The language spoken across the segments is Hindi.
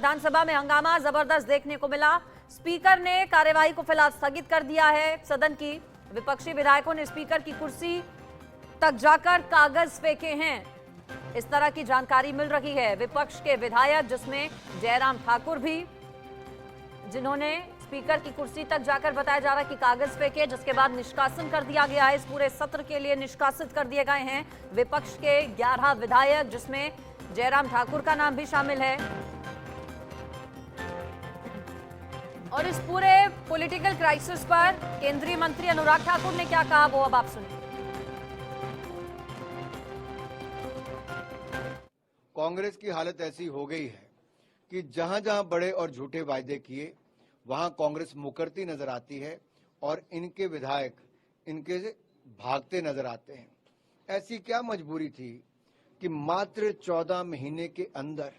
विधानसभा में हंगामा जबरदस्त देखने को मिला। स्पीकर ने कार्यवाही को फिलहाल स्थगित कर दिया है। सदन की विपक्षी विधायकों ने स्पीकर की कुर्सी तक जाकर कागज फेंके हैं, इस तरह की जानकारी मिल रही है। विपक्ष के विधायक जिसमें जयराम ठाकुर भी, जिन्होंने स्पीकर की कुर्सी तक जाकर बताया जा रहा है कि कागज फेंके, जिसके बाद निष्कासन कर दिया गया है। इस पूरे सत्र के लिए निष्कासित कर दिए गए हैं विपक्ष के 11 विधायक, जिसमें जयराम ठाकुर का नाम भी शामिल है। और इस पूरे पॉलिटिकल क्राइसिस पर केंद्रीय मंत्री अनुराग ठाकुर ने क्या कहा, वो अब आप सुनिए। कांग्रेस की हालत ऐसी हो गई है कि जहां जहां बड़े और झूठे वायदे किए वहां कांग्रेस मुकरती नजर आती है और इनके विधायक इनके से भागते नजर आते हैं। ऐसी क्या मजबूरी थी कि मात्र 14 महीने के अंदर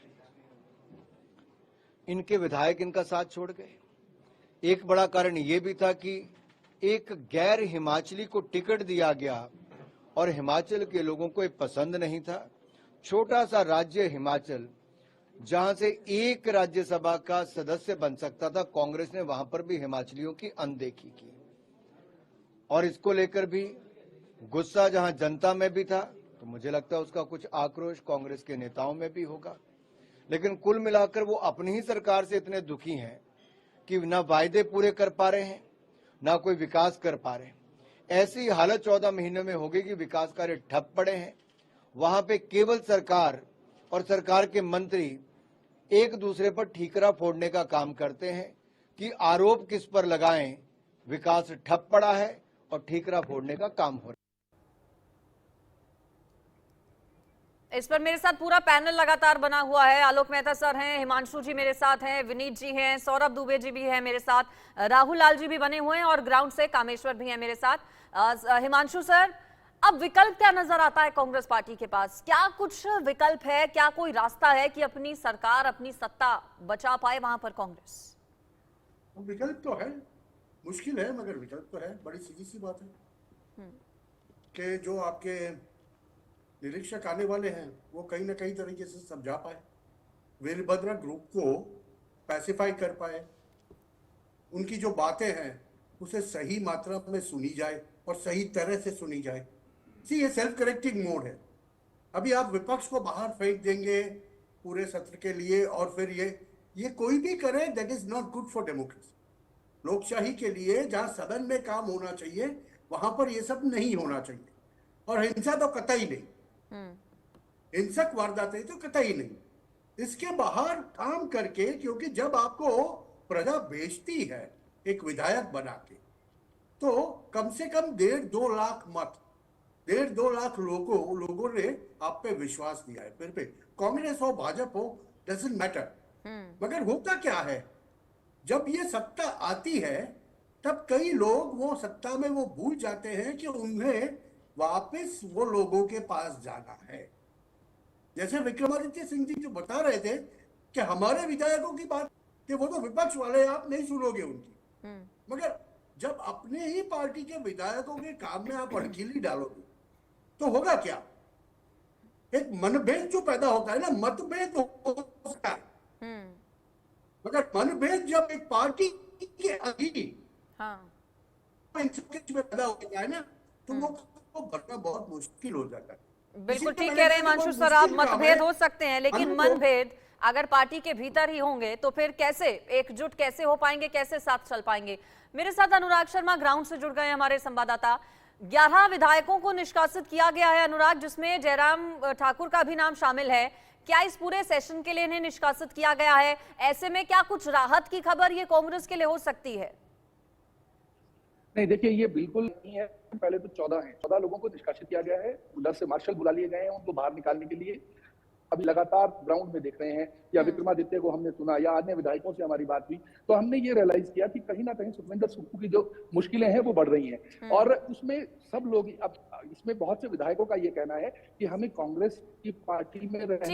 इनके विधायक इनका साथ छोड़ गए। एक बड़ा कारण यह भी था कि एक गैर हिमाचली को टिकट दिया गया और हिमाचल के लोगों को ये पसंद नहीं था। छोटा सा राज्य हिमाचल, जहां से एक राज्यसभा का सदस्य बन सकता था, कांग्रेस ने वहां पर भी हिमाचलियों की अनदेखी की। और इसको लेकर भी गुस्सा जहां जनता में भी था, तो मुझे लगता है उसका कुछ आक्रोश कांग्रेस के नेताओं में भी होगा। लेकिन कुल मिलाकर वो अपनी ही सरकार से इतने दुखी हैं कि ना वायदे पूरे कर पा रहे हैं, ना कोई विकास कर पा रहे हैं। ऐसी हालत 14 महीनों में होगी कि विकास कार्य ठप पड़े हैं। वहां पे केवल सरकार और सरकार के मंत्री एक दूसरे पर ठीकरा फोड़ने का काम करते हैं कि आरोप किस पर लगाएं, विकास ठप पड़ा है और ठीकरा फोड़ने का काम हो रहा है। इस पर मेरे साथ पूरा पैनल लगातार बना हुआ है। आलोक मेहता सर हैं, हिमांशु जी मेरे साथ हैं, विनीत जी हैं, सौरभ दुबे जी भी हैं मेरे साथ, राहुल लाल जी भी बने हुए हैं और ग्राउंड से कामेश्वर भी हैं मेरे साथ। हिमांशु सर, अब विकल्प क्या नजर आता है कांग्रेस पार्टी के पास? क्या कुछ विकल्प है, क्या कोई रास्ता है कि अपनी सरकार, अपनी सत्ता बचा पाए वहां पर कांग्रेस? विकल्प तो है, मुश्किल है मगर विकल्प तो है। बड़ी सीधी सी बात है कि जो आपके निरीक्षक आने वाले हैं वो कहीं ना कहीं तरीके से समझा पाए, वीरभद्र ग्रुप को पैसिफाई कर पाए, उनकी जो बातें हैं उसे सही मात्रा में सुनी जाए और सही तरह से सुनी जाए। ये सेल्फ करेक्टिंग मोड है। अभी आप विपक्ष को बाहर फेंक देंगे पूरे सत्र के लिए और फिर ये कोई भी करे, that is not good for democracy. लोकशाही के लिए जहां सदन में काम होना चाहिए वहां पर ये सब नहीं होना चाहिए। और हिंसा तो कतई नहीं, हिंसक वारदातें तो कतई नहीं। इसके बाहर काम करके, क्योंकि जब आपको प्रजा भेजती है एक विधायक बना के, तो कम से कम 1.5-2 लाख मत, 1.5-2 लाख लोगों ने आप पे विश्वास दिया है। फिर पे कांग्रेस हो भाजपा हो, डजंट मैटर। मगर होता क्या है, जब ये सत्ता आती है तब कई लोग वो सत्ता में वो भूल जाते हैं कि उन्हें वापस वो लोगों के पास जाना है। जैसे विक्रमादित्य सिंह जी जो बता रहे थे कि हमारे विधायकों की बात, कि वो तो विपक्ष वाले, आप नहीं सुनोगे उनकी। मगर जब अपने ही पार्टी के विधायकों के काम में आप अड़कीली डालोगे तो होगा क्या? एक मनभेद जो पैदा होता है ना, मतभेद हो सकता है, मगर मनभेद जब एक पार्टी के अधीन पैदा होता है ना, तो वो भरना बहुत मुश्किल हो जाता है। बिल्कुल ठीक कह रहे हैं हिमांशु सर आप, मतभेद हो सकते हैं लेकिन मनभेद अगर पार्टी के भीतर ही होंगे तो फिर कैसे एकजुट कैसे हो पाएंगे, कैसे साथ चल पाएंगे? मेरे साथ अनुराग शर्मा ग्राउंड से जुड़ गए हमारे संवाददाता। 11 विधायकों को निष्कासित किया गया है अनुराग, जिसमें जयराम ठाकुर का भी नाम शामिल है। क्या इस पूरे सेशन के लिए इन्हें निष्कासित किया गया है? ऐसे में क्या कुछ राहत की खबर ये कांग्रेस के लिए हो सकती है? नहीं, देखिए ये बिल्कुल नहीं है। पहले तो 14 लोगों को निष्कासित किया गया है, उधर से मार्शल बुला लिए गए हैं उनको बाहर निकालने के लिए। अभी लगातार ग्राउंड में देख रहे हैं, या विक्रमादित्य को हमने सुना या अन्य विधायकों से हमारी बात हुई, तो हमने ये रियलाइज किया कि कहीं ना कहीं सुखविंदर सुक्खू की जो मुश्किलें हैं वो बढ़ रही हैं। और उसमें सब लोग, अब इसमें बहुत से विधायकों का ये कहना है कि हमें कांग्रेस की पार्टी में रहने।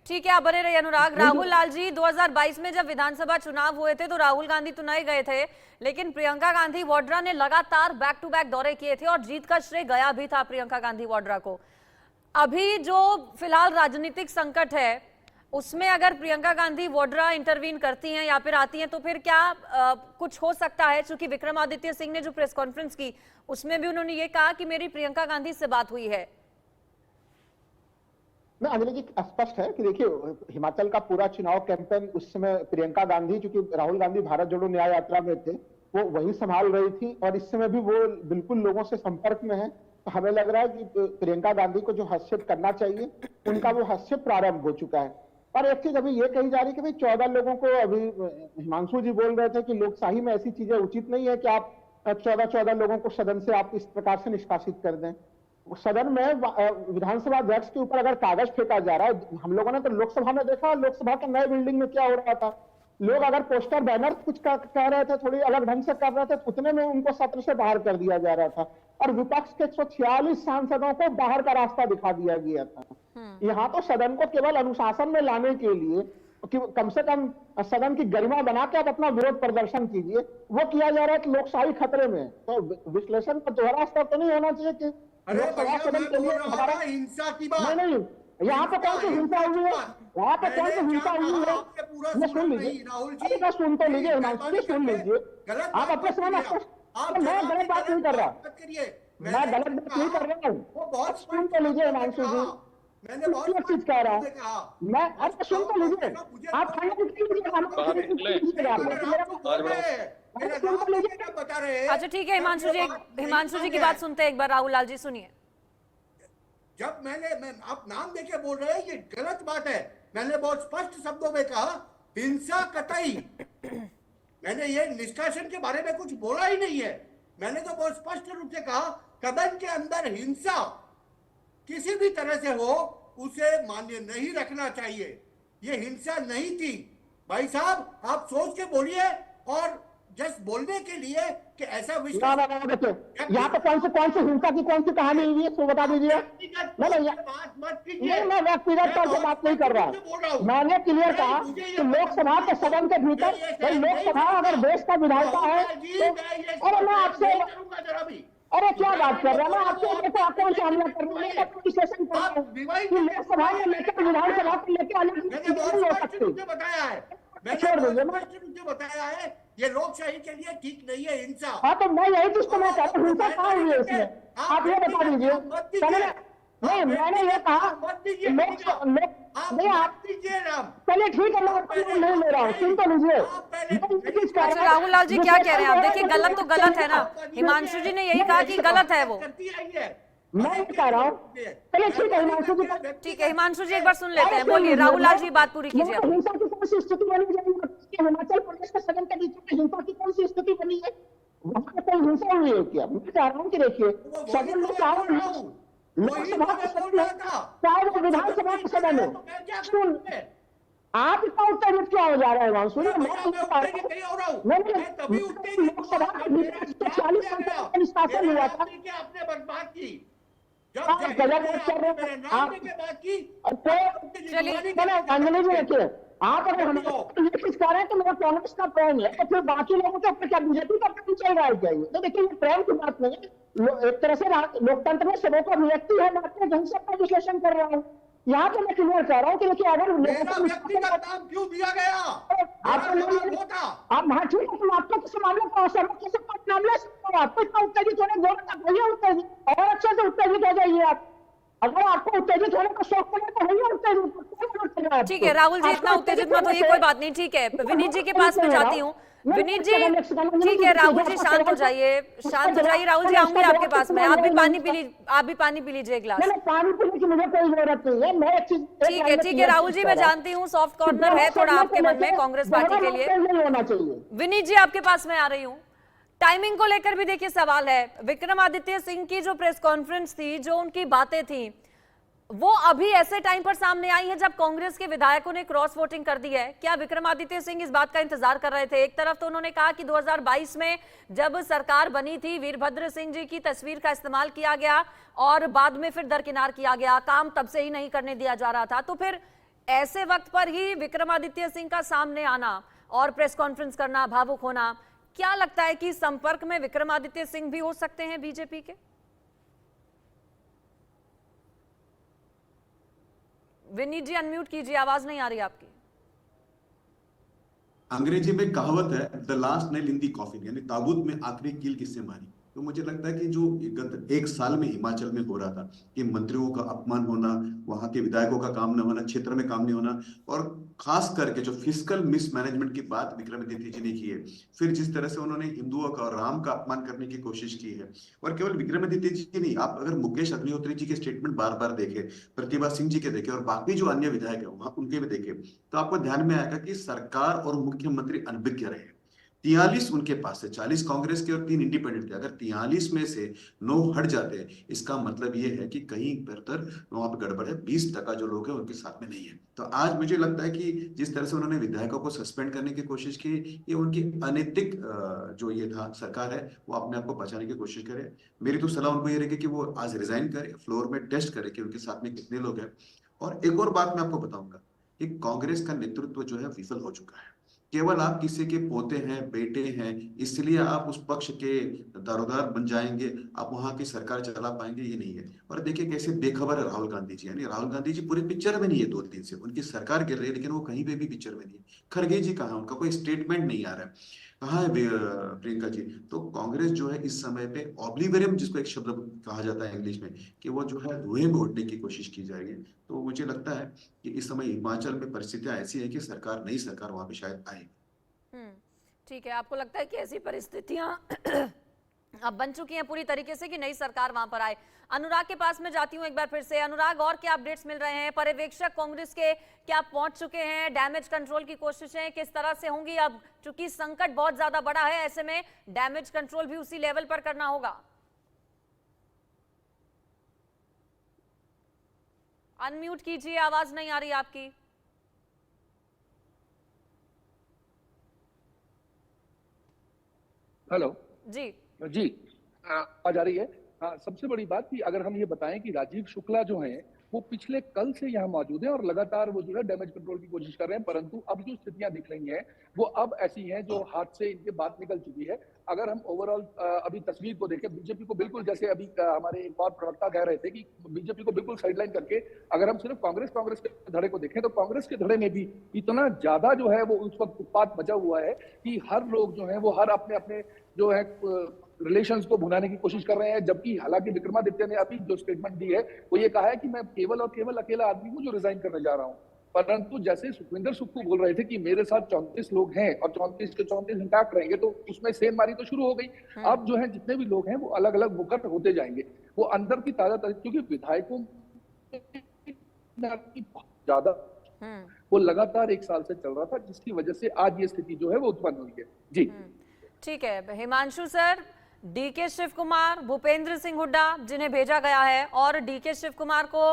ठीक है, आप बने रहिए अनुराग। राहुल लाल जी, 2022 में जब विधानसभा चुनाव हुए थे तो राहुल गांधी तो नहीं गए थे, लेकिन प्रियंका गांधी वाड्रा ने लगातार बैक टू बैक दौरे किए थे और जीत का श्रेय गया भी था प्रियंका गांधी वाड्रा को। अभी जो फिलहाल राजनीतिक संकट है, उसमें अगर प्रियंका गांधी वाड्रा इंटरवीन करती हैं या फिर आती हैं तो फिर क्या कुछ हो सकता है? क्योंकि विक्रमादित्य सिंह ने जो प्रेस कॉन्फ्रेंस की उसमें भी उन्होंने ये कहा कि मेरी प्रियंका गांधी से बात हुई है। अंजलि जी, स्पष्ट है कि देखिए हिमाचल का पूरा चुनाव कैंपेन उस समय प्रियंका गांधी, चूंकि राहुल गांधी भारत जोड़ो न्याय यात्रा में थे, वो वही संभाल रही थी और इस समय भी वो बिल्कुल लोगों से संपर्क में है। तो हमें लग रहा है कि प्रियंका गांधी को जो हस्तक्षेप करना चाहिए उनका वो हस्तक्षेप प्रारंभ हो चुका है। और एक चीज अभी ये कही जा रही है कि भाई 14 लोगों को, अभी हिमांशु जी बोल रहे थे कि लोकशाही में ऐसी चीजें उचित नहीं है कि आप 14 लोगों को सदन से आप इस प्रकार से निष्कासित कर दें। सदन में विधानसभा अध्यक्ष के ऊपर अगर कागज फेंका जा रहा है, हम लोगों ने तो लोकसभा में देखा, लोकसभा के नए बिल्डिंग में क्या हो रहा था, लोग अगर पोस्टर बैनर कुछ कह रहे थे, थोड़ी अलग ढंग से कर रहे थे, उतने में उनको सत्र से बाहर कर दिया जा रहा था और विपक्ष के 146 सांसदों को बाहर का रास्ता दिखा दिया गया था। यहाँ तो सदन को केवल अनुशासन में लाने के लिए कि कम से कम सदन की गरिमा बना के आप अपना विरोध प्रदर्शन कीजिए, वो किया जा रहा है कि लोकशाही खतरे में। तो विश्लेषण का दोहरा स्तर तो नहीं होना चाहिए कि लोकसभा सदन के लिए हमारा हिंसा की बात नहीं, यहाँ पे कौन सी हिंसा हुई है, यहाँ पे कौन सी हिंसा हुई है, ये सुन लीजिए, अरे सुन तो लीजिए, सुन लीजिए, आप अपने समय मैं गलत बात नहीं कर रहा, मैं गलत बात नहीं कर रहा हूँ, सुन तो लीजिए हिमांशु जी, मैंने बहुत चीज कह रहा हूँ मैं, अरे सुन तो लीजिए, आप अच्छा ठीक है हिमांशु जी की बात सुनते हैं एक बार। राहुल लाल जी सुनिए। जब आप नाम देके बोल रहे हैं ये गलत बात है, मैंने बहुत स्पष्ट शब्दों में कहा हिंसा कतई, मैंने ये निष्कासन के बारे में कुछ बोला ही नहीं है। मैंने तो बहुत स्पष्ट रूप से कहा सदन के अंदर हिंसा किसी भी तरह से हो उसे मान्य नहीं रखना चाहिए। ये हिंसा नहीं थी भाई साहब, आप सोच के बोलिए और जस्ट बोलने के लिए कि ऐसा विश्वास देखिए यहाँ पे कौन सी हिंसा की कौन सी कहानी हुई है तो बता दीजिए। नहीं, मैं व्यक्तिगत तौर पर बात नहीं कर रहा, मैंने क्लियर कहा कि लोकसभा के सदन के भीतर लोकसभा अगर देश का विधायिका है तो, अरे मैं आपसे, अरे क्या बात कर रहे हैं, मैं आपसे देखो आप कौन सा हमला कर रहे हैं, विश्लेषण कर रहा हूँ कि लोकसभा में लेकर विधानसभा को लेकर अलग हो सकती बताया है, छोड़ दीजिए, मैंने बताया है ये लोकशाही के लिए ठीक नहीं है हिंसा। हाँ तो मैं यही चीज तो मैं कहता हूँ, हिंसा कहाँ हुई है इसमें, आप ये बता दीजिए। नहीं, मैंने ये कहा नहीं, आप चलिए ठीक है, मैं नहीं ले रहा हूँ, सुन तो लीजिए। अच्छा राहुल लाल जी क्या कह रहे हैं आप? देखिए गलत तो गलत है ना, हिमांशु जी ने यही कहा कि गलत है वो, मैं ये कह रहा हूँ। चलिए ठीक है हिमांशु जी, ठीक है हिमांशु जी एक बार सुन लेते हैं, बोलिए राहुल लाल जी बात पूरी कीजिए। हिंसा की कौन सी स्थिति बनी है हिमाचल प्रदेश के सदन के बीच में, हिंसा की कौन सी स्थिति बनी है, वहां पर कोई हिंसा हुई है क्या? मैं कह रहा हूँ कि देखिए सदन में लोकसभा का सदन है चाहे वो विधानसभा का सदन है, सुन आप इतना उत्तेजित क्या हो जा रहे हैं हिमांशु? लोकसभा के भीतर 40 सांसदों का निष्कासन हुआ था, अंजलि जी देखिए, आप अगर हम ये चीज कह रहे हैं कि मेरा कांग्रेस का प्रेम है तो फिर बाकी लोगों के ऊपर क्या बीजेपी का प्रेम चल रहा है क्या? तो देखिए ये प्रेम की बात नहीं है, एक तरह से लोकतंत्र में सबों का अभिव्यक्ति है, मैं अपने ढंग से अपना विश्लेषण कर रहा हूँ। यहाँ पे मैं क्लियर कह रहा हूँ कि देखिए अगर नाम क्यों दिया गया आप वहाँ ठीक है, तुम आपको किसी मामले को असहमति से मामले आपको इतना उत्तेजित होने दो, उत्तेजित और अच्छे से उत्तेजित हो जाइए आप, अगर आपको उत्तेजित होने का शौक पड़े तो होइए उत्तेजित। ठीक है राहुल जी इतना उत्तेजित मत होइए, कोई बात नहीं, ठीक है विनीत जी के पास में जाती हूँ। विनीत जी ठीक है, राहुल जी शांत हो जाइए, शांत हो जाइए। राहुल जी आऊंगी आपके पास में, आप भी पानी पी लीजिए एक गिलास। पानी पीने की मुझे कोई जरूरत नहीं है, मैं ठीक है राहुल जी मैं जानती हूँ सॉफ्ट कॉर्नर है थोड़ा आपके मन में कांग्रेस पार्टी के लिए, होना चाहिए। विनीत जी आपके पास में आ रही हूँ। टाइमिंग को लेकर भी देखिए सवाल है, विक्रमादित्य सिंह की जो प्रेस कॉन्फ्रेंस थी, जो उनकी बातें थी, वो अभी ऐसे टाइम पर सामने आई है जब कांग्रेस के विधायकों ने क्रॉस वोटिंग कर दी है। क्या विक्रमादित्य सिंह इस बात का इंतजार कर रहे थे? एक तरफ तो उन्होंने कहा कि 2022 में जब सरकार बनी थी वीरभद्र सिंह जी की तस्वीर का इस्तेमाल किया गया और बाद में फिर दरकिनार किया गया, काम तब से ही नहीं करने दिया जा रहा था। तो फिर ऐसे वक्त पर ही विक्रमादित्य सिंह का सामने आना और प्रेस कॉन्फ्रेंस करना, भावुक होना, क्या लगता है कि संपर्क में विक्रमादित्य सिंह भी हो सकते हैं बीजेपी के? विनीत जी अनम्यूट कीजिए, आवाज नहीं आ रही आपकी। अंग्रेजी में कहावत है, the last nail in the coffin, यानी ताबूत में आखिरी कील किससे मारी। तो मुझे लगता है कि जो गत एक साल में हिमाचल में हो रहा था कि मंत्रियों का अपमान होना, वहां के विधायकों का काम न होना, क्षेत्र में काम नहीं होना, और खास करके जो फिजिकल मिसमैनेजमेंट की बात विक्रमादित्य जी ने की है, फिर जिस तरह से उन्होंने हिंदुओं का और राम का अपमान करने की कोशिश की है, और केवल विक्रमादित्य जी की नहीं, आप अगर मुकेश अग्निहोत्री जी के स्टेटमेंट बार बार देखे, प्रतिभा सिंह जी के देखे, और बाकी जो अन्य विधायक है वहां उनके भी देखे, तो आपको ध्यान में आएगा कि सरकार और मुख्यमंत्री अनभिज्ञ रहे। 43 उनके पास है, 40 कांग्रेस के और 3 इंडिपेंडेंट थे। अगर 43 में से 9 हट जाते हैं, इसका मतलब ये है कि कहीं बेहतर वहां पर गड़बड़ है, 20% जो लोग हैं उनके साथ में नहीं है। तो आज मुझे लगता है कि जिस तरह से उन्होंने विधायकों को सस्पेंड करने की कोशिश की, ये उनकी अनैतिक जो ये था सरकार है, वो अपने आप को बचाने की कोशिश करे। मेरी तो सलाह उनको ये रहेगी कि वो आज रिजाइन करे, फ्लोर में टेस्ट करे कि उनके साथ में कितने लोग हैं। और एक और बात मैं आपको बताऊंगा कि कांग्रेस का नेतृत्व जो है विफल हो चुका है। केवल आप किसी के पोते हैं, बेटे हैं, इसलिए आप उस पक्ष के दारोदार बन जाएंगे, आप वहां की सरकार चला पाएंगे, ये नहीं है। और देखिए कैसे बेखबर है राहुल गांधी जी, यानी राहुल गांधी जी पूरे पिक्चर में नहीं है 2 दिन से, उनकी सरकार गिर रही है लेकिन वो कहीं पे भी पिक्चर में नहीं है। खड़गे जी कहाँ, उनका कोई स्टेटमेंट नहीं आ रहा है, कहाँ है प्रियंका जी। तो कांग्रेस जो है इस समय पे ऑब्लिवेरियम, जिसको एक शब्द कहा जाता है इंग्लिश में, कि वो जो है धुएं में उड़ने की कोशिश की जाएगी। तो मुझे लगता है कि इस समय हिमाचल में परिस्थितियां ऐसी है कि सरकार, नई सरकार वहां पे शायद आए। ठीक है, आपको लगता है कि ऐसी परिस्थितियां अब बन चुकी हैं पूरी तरीके से कि नई सरकार वहां पर आए। अनुराग के पास में जाती हूं एक बार फिर से। अनुराग, और क्या अपडेट्स मिल रहे हैं? पर्यवेक्षक कांग्रेस के क्या पहुंच चुके हैं? डैमेज कंट्रोल की कोशिशें किस तरह से होंगी? अब चूंकि संकट बहुत ज्यादा बड़ा है, ऐसे में डैमेज कंट्रोल भी उसी लेवल पर करना होगा। अनम्यूट कीजिए, आवाज नहीं आ रही आपकी। हेलो जी जी, आवाज आ रही है? हाँ, सबसे बड़ी बात कि अगर हम ये बताएं कि राजीव शुक्ला जो हैं वो पिछले कल से यहाँ मौजूद हैं और लगातार वो जो है डैमेज कंट्रोल की कोशिश कर रहे हैं, परंतु अब जो स्थितियां दिख रही हैं वो अब ऐसी हैं जो हाथ से इनके बात निकल चुकी है। अगर हम ओवरऑल अभी तस्वीर को देखें, बीजेपी को बिल्कुल, जैसे अभी हमारे एक और प्रवक्ता कह रहे थे कि बीजेपी को बिल्कुल साइडलाइन करके अगर हम सिर्फ कांग्रेस के धड़े को देखें तो कांग्रेस के धड़े में भी इतना ज्यादा जो है वो उस वक्त उत्पात मचा हुआ है कि हर लोग जो है वो हर अपने अपने जो है रिलेशंस को भुनाने की कोशिश कर रहे हैं। जबकि हालांकि विक्रमादित्य ने अभी जो स्टेटमेंट दी है वो ये कहा है कि मैं केवल और केवल अकेला आदमी हूं जो रिजाइन करने जा रहा हूं, परंतु जैसे सुखविंदर सुक्खू बोल रहे थे कि मेरे साथ 34 लोग हैं और 34 के 34 इंटैक्ट रहेंगे, तो उसमें सेंधमारी तो शुरू हो गई। अब जो है जितने भी लोग हैं वो अलग अलग मुकर होते जाएंगे। वो अंदर की ताजा, क्योंकि विधायकों ज्यादा वो लगातार 1 साल से चल रहा था, जिसकी वजह से आज ये स्थिति जो है वो उत्पन्न हुई है। जी ठीक है। हिमांशु सर, डीके शिव कुमार, भूपेंद्र सिंह हुड्डा जिन्हें भेजा गया है, और डीके शिव कुमार को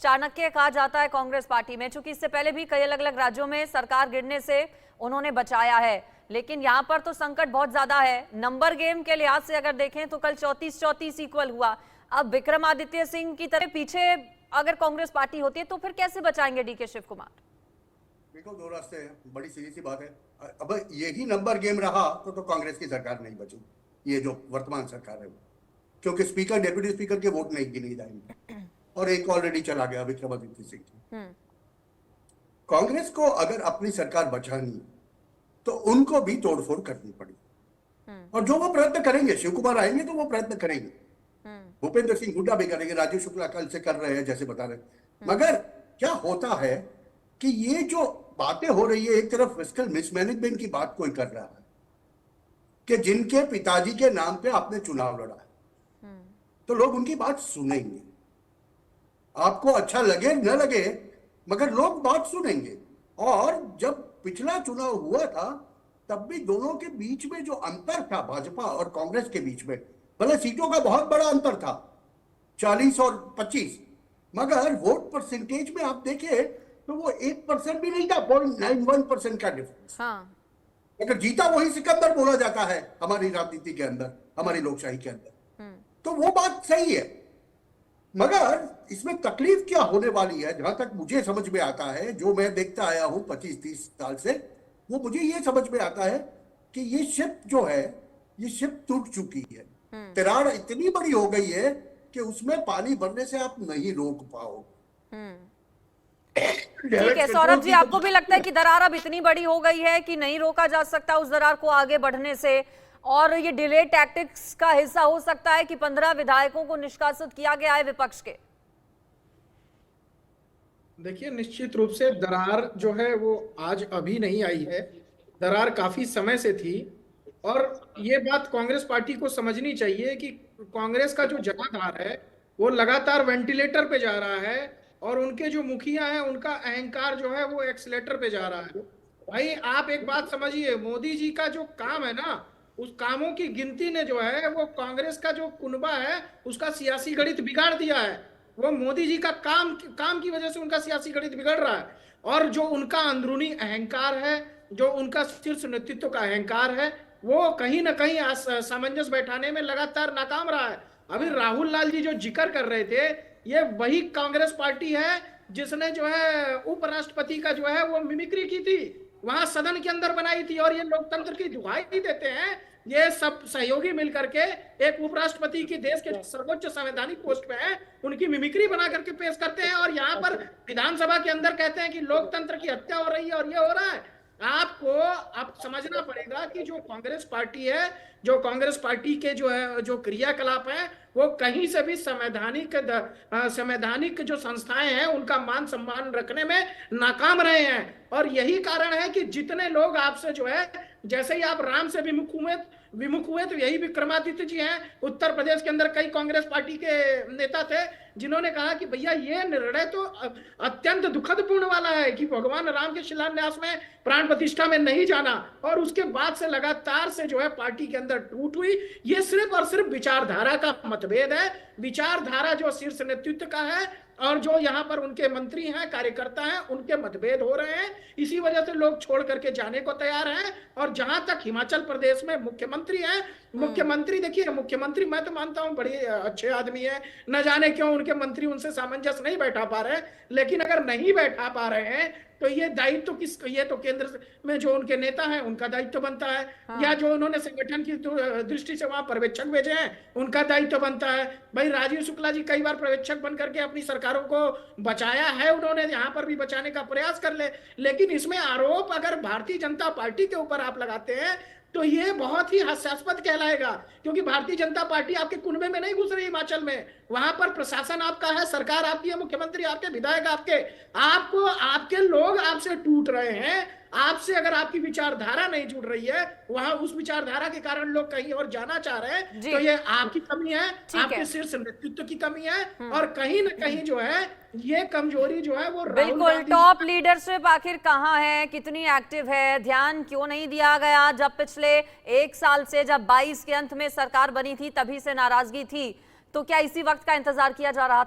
चाणक्य कहा जाता है कांग्रेस पार्टी में, चूंकि इससे पहले भी कई अलग अलग राज्यों में सरकार गिरने से उन्होंने बचाया है, लेकिन यहाँ पर तो संकट बहुत ज्यादा है। नंबर गेम के लिहाज से अगर देखें तो कल 34-34 इक्वल हुआ। अब विक्रमादित्य सिंह की तरह पीछे अगर कांग्रेस पार्टी होती है तो फिर कैसे बचाएंगे डीके शिव कुमार? देखो, 2 रास्ते हैं, बड़ी सीधी सी बात है। अब यही नंबर गेम रहा तो कांग्रेस की सरकार नहीं बची, ये जो वर्तमान सरकार है, क्योंकि स्पीकर, डेप्यूटी स्पीकर के वोट नहीं गिने जाएंगे और एक ऑलरेडी चला गया विक्रमादित्य सिंह। कांग्रेस को अगर अपनी सरकार बचानी तो उनको भी तोड़फोड़ करनी पड़ी, और जो वो प्रयत्न करेंगे, शिव कुमार आएंगे तो वो प्रयत्न करेंगे, भूपेंद्र सिंह हुड्डा भी करेंगे, राजीव शुक्ला कल से कर रहे हैं जैसे बता रहे। मगर क्या होता है कि ये जो बातें हो रही है, एक तरफ फिस्कल मिसमैनेजमेंट की बात कोई कर रहा है कि जिनके पिताजी के नाम पे आपने चुनाव लड़ा है, तो लोग उनकी बात सुनेंगे, आपको अच्छा लगे न लगे, मगर लोग बात सुनेंगे। और जब पिछला चुनाव हुआ था तब भी दोनों के बीच में जो अंतर था, भाजपा और कांग्रेस के बीच में, भले सीटों का बहुत बड़ा अंतर था, 40 और 25, मगर वोट परसेंटेज में आप देखें तो वो 1% भी नहीं था, 0.91% का डिफरेंस। अगर जीता वही सिकंदर बोला जाता है हमारी राजनीति के अंदर, हमारी लोकशाही के अंदर, तो वो बात सही है। मगर इसमें तकलीफ क्या होने वाली है, जहां तक मुझे समझ में आता है, जो मैं देखता आया हूं 25-30 साल से, वो मुझे ये समझ में आता है कि ये शिप जो है, ये शिप टूट चुकी है। तिराड़ इतनी बड़ी हो गई है कि उसमें पानी भरने से आप नहीं रोक पाओ। ठीक है सौरभ जी, आपको भी लगता है कि दरार अब इतनी बड़ी हो गई है कि नहीं रोका जा सकता उस दरार को आगे बढ़ने से, और ये डिले टैक्टिक्स का हिस्सा हो सकता है कि 15 विधायकों को निष्कासित किया गया है विपक्ष के? देखिए, निश्चित रूप से दरार जो है वो आज अभी नहीं आई है, दरार काफी समय से थी। और ये बात कांग्रेस पार्टी को समझनी चाहिए कि कांग्रेस का जो जनाधार है वो लगातार वेंटिलेटर पे जा रहा है, और उनके जो मुखिया हैं उनका अहंकार जो है वो एक्सीलेटर पे जा रहा है। भाई आप एक बात समझिए, मोदी जी का जो काम है ना, उस कामों की गिनती ने जो है वो कांग्रेस का जो कुनबा है उसका सियासी गणित बिगाड़ दिया है। वो मोदी जी का काम की वजह से उनका सियासी गणित बिगड़ रहा है, और जो उनका अंदरूनी अहंकार है, जो उनका शीर्ष नेतृत्व का अहंकार है, वो कहीं ना कहीं सामंजस्य बैठाने में लगातार नाकाम रहा है। अभी राहुल लाल जी जो जिक्र कर रहे थे, ये वही कांग्रेस पार्टी है जिसने जो है उपराष्ट्रपति का जो है वो मिमिक्री की थी, वहां सदन के अंदर बनाई थी, और ये लोकतंत्र की दुहाई देते हैं। ये सब सहयोगी मिलकर के एक उपराष्ट्रपति की देश के सर्वोच्च संवैधानिक पोस्ट पे है, उनकी मिमिक्री बना करके पेश करते हैं, और यहाँ पर विधानसभा के अंदर कहते हैं कि लोकतंत्र की हत्या हो रही है और ये हो रहा है। आपको अब समझना पड़ेगा कि जो कांग्रेस पार्टी है, जो कांग्रेस पार्टी के जो है जो क्रियाकलाप है, वो कहीं से भी संवैधानिक जो संस्थाएं हैं उनका मान सम्मान रखने में नाकाम रहे हैं। और यही कारण है कि जितने लोग आपसे जो है, जैसे ही आप राम से विमुख हुए तो यही विक्रमादित्य जी हैं। उत्तर प्रदेश के अंदर कई कांग्रेस पार्टी के नेता थे जिन्होंने कहा कि भैया ये निर्णय तो अत्यंत दुखद पूर्ण वाला है कि भगवान राम के शिलान्यास में प्राण प्रतिष्ठा में नहीं जाना, और उसके बाद से लगातार से जो है पार्टी के अंदर टूट हुई। ये सिर्फ और सिर्फ विचारधारा का मतभेद है, विचारधारा जो शीर्ष नेतृत्व का है और जो यहाँ पर उनके मंत्री हैं, कार्यकर्ता हैं, उनके मतभेद हो रहे हैं। इसी वजह से लोग छोड़ करके जाने को तैयार हैं। और जहां तक हिमाचल प्रदेश में मुख्यमंत्री हैं, मुख्यमंत्री देखिए, मुख्यमंत्री मैं तो मानता हूं बड़े अच्छे आदमी है, न जाने क्यों उनके मंत्री उनसे सामंजस्य नहीं बैठा पा रहे, लेकिन अगर नहीं बैठा पा रहे हैं तो ये दायित्व ये तो केंद्र में जो उनके नेता हैं उनका दायित्व बनता है। हाँ। या जो उन्होंने संगठन की दृष्टि से वहां पर्यवेक्षक भेजे हैं उनका दायित्व बनता है। भाई राजीव शुक्ला जी कई बार पर्यवेक्षक बन करके अपनी सरकारों को बचाया है, उन्होंने यहाँ पर भी बचाने का प्रयास कर ले। लेकिन इसमें आरोप अगर भारतीय जनता पार्टी के ऊपर आप लगाते हैं तो ये बहुत ही हास्यास्पद कहलाएगा, क्योंकि भारतीय जनता पार्टी आपके कुनबे में नहीं घुस रही हिमाचल में। वहां पर प्रशासन आपका है, सरकार आपकी है, मुख्यमंत्री आपके, विधायक आपको आपके लोग आपसे टूट रहे हैं। आपसे अगर आपकी विचारधारा नहीं जुड़ रही है, वहां उस विचारधारा के कारण लोग कहीं और जाना चाह रहे हैं, तो ये आपकी कमी है, आपके शीर्ष नेतृत्व की कमी है, और कहीं ना कहीं जो है ये कमजोरी जो है वो बिल्कुल टॉप लीडरशिप आखिर कहाँ है, कितनी एक्टिव है, ध्यान क्यों नहीं दिया गया? जब पिछले 1 साल से, जब 22 के अंत में सरकार बनी थी तभी से नाराजगी थी, तो क्या इसी वक्त का इंतजार किया जा रहा था?